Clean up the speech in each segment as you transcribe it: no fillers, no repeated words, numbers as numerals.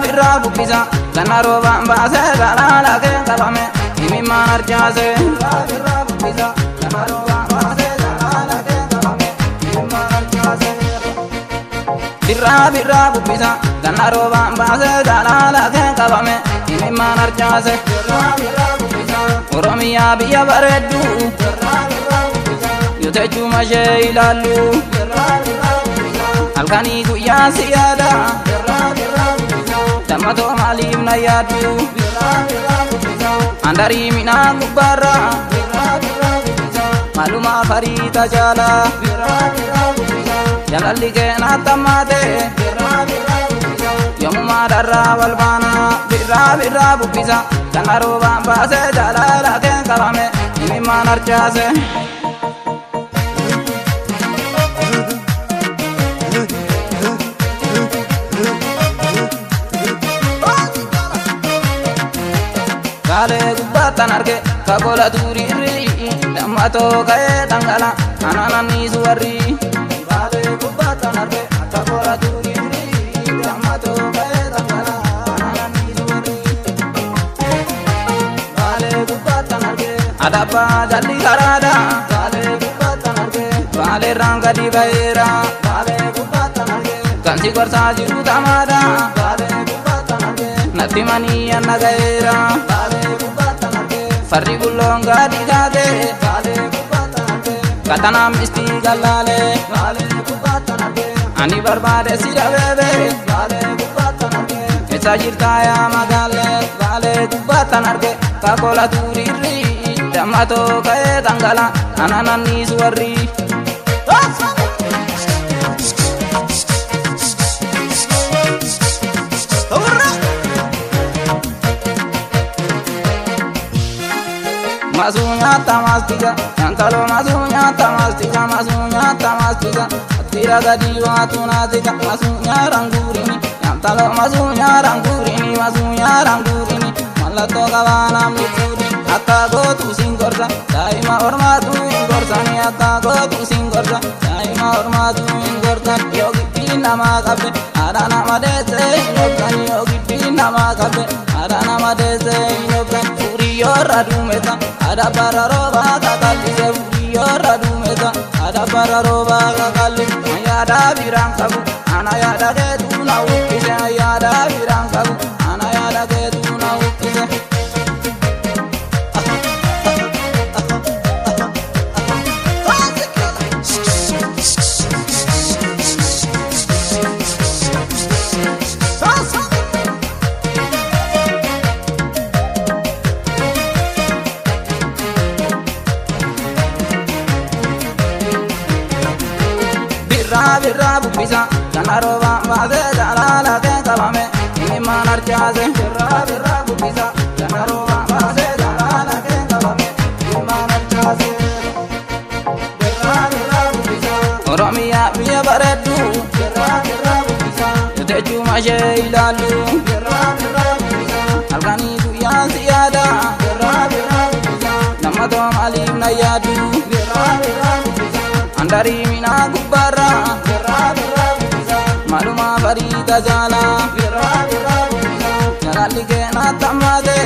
birra bubbisa ganna roba baase galala ke kabame imi manarjase birra bubbisa ganna roba baase galala ke kabame imi manarjase birra bubbisa ganna roba baase galala ke kabame imi manarjase birra bubbisa Oromiya biya baredu birra bubbisa yote chuma ilalu birra bubbisa alkani guyya siyada Damato malim na yadu Andari mina gubara Maluma farita jala Jalali ke natamate Yomuma darra walbana Birra bubisa Janaro bamba se jala la ke kabame Imi manarchase Kale gubbatan arge kagola duriri Damato kae tangala ananani suwarri Kale gubbatan arge kagola duriri Damato kae tangala ananani suwarri Kale gubbatan arge adapa jalli karada Kale gubbatan arge Kale ranga di baera Kale gubbatan arge Kansi gorsa jiru tamada Kale gubbatan arge Nati mani anna gaera Farri gulonga digade Kale kubatanate Katana misti galale Kale kubatanate Ani barbade sira bebe Kale kubatanate Esa jirta ya magale Kale kubatanate Kakola turiri Damato kae tangala Ananani suwarri Masunya tamastiga, yantalo masunya tamastiga, tira gadi watu naziga, masunya rangurini, yantalo masunya rangurini, malato kawana mituri, akago tu singorza, daima orma tu ingorza ni akago tu singorza, daima orma tu ingorza, yogi tina makabe, ada nama dese inogani yogi tina makabe, ada nama dese inogani. Yora dumeta ada pararoba kakali se yora dumeta ada pararoba kakali ayada birangkabu anayada ke tuna ukise ayada birangkabu anayada ke tuna ukise birra bubbisa janaro bamba jalala ke kabame imi manarchase birra bubbisa janaro bamba jalala ke kabame imi manarchase birra bubbisa Oromiya biya baredu birra bubbisa yote chuma ilalu birra bubbisa alkani duya siyada birra bubbisa namato malim na yadu birra bubbisa Andari mina gubara Maluma farita jala Jalali ke natamade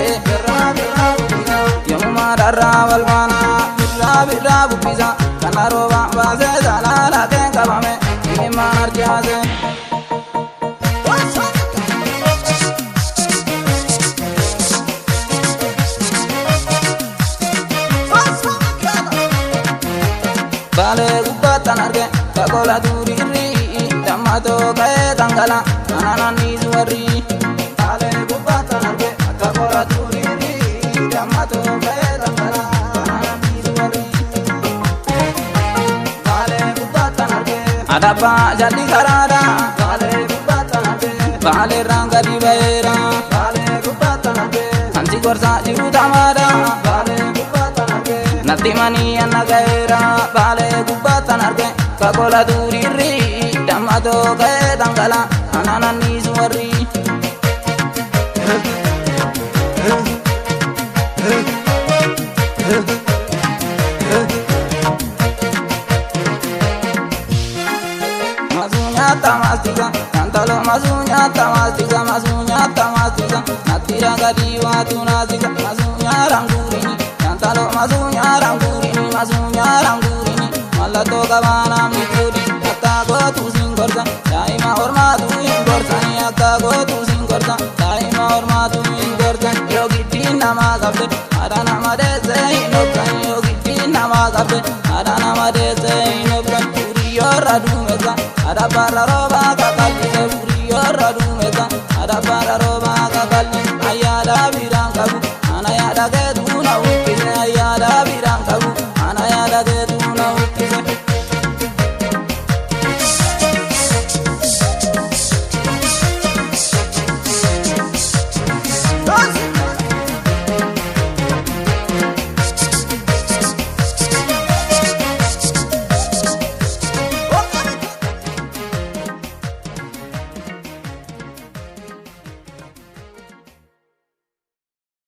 Yomuma darra walbana Birra bubbisa Kanaro bamba se jalala ke kabame Imi manarjase Kale gubbatan arge kagola duriri Damato kae tangala ananani suwarri Kale gubbatan arge kagola duriri Damato kae tangala ananani suwarri Kale gubbatan arge adapa jalli karada Kale gubbatan arge Kale ranga di baera Kale gubbatan arge Kansi gorsa jiru tamada Kale gubbatan arge Nati mani anna gaera Kale gubbatan arge Kagola duriri Damato kae tangala Ananani suwarri Masunya tamastiga Tantalo masunya tamastiga Masunya naatisa natira gadi watu nazika masunya rangurini yantalo masunya rangurini masunya rangurini malato gabana mituri akago tu singorza daima hormatu ingorza ni akago tu singorza daima hormatu ingorza yogi tina magabde arana madeze inobza yogi tina magabde arana madeze inobza uriyo radumeza ada bararo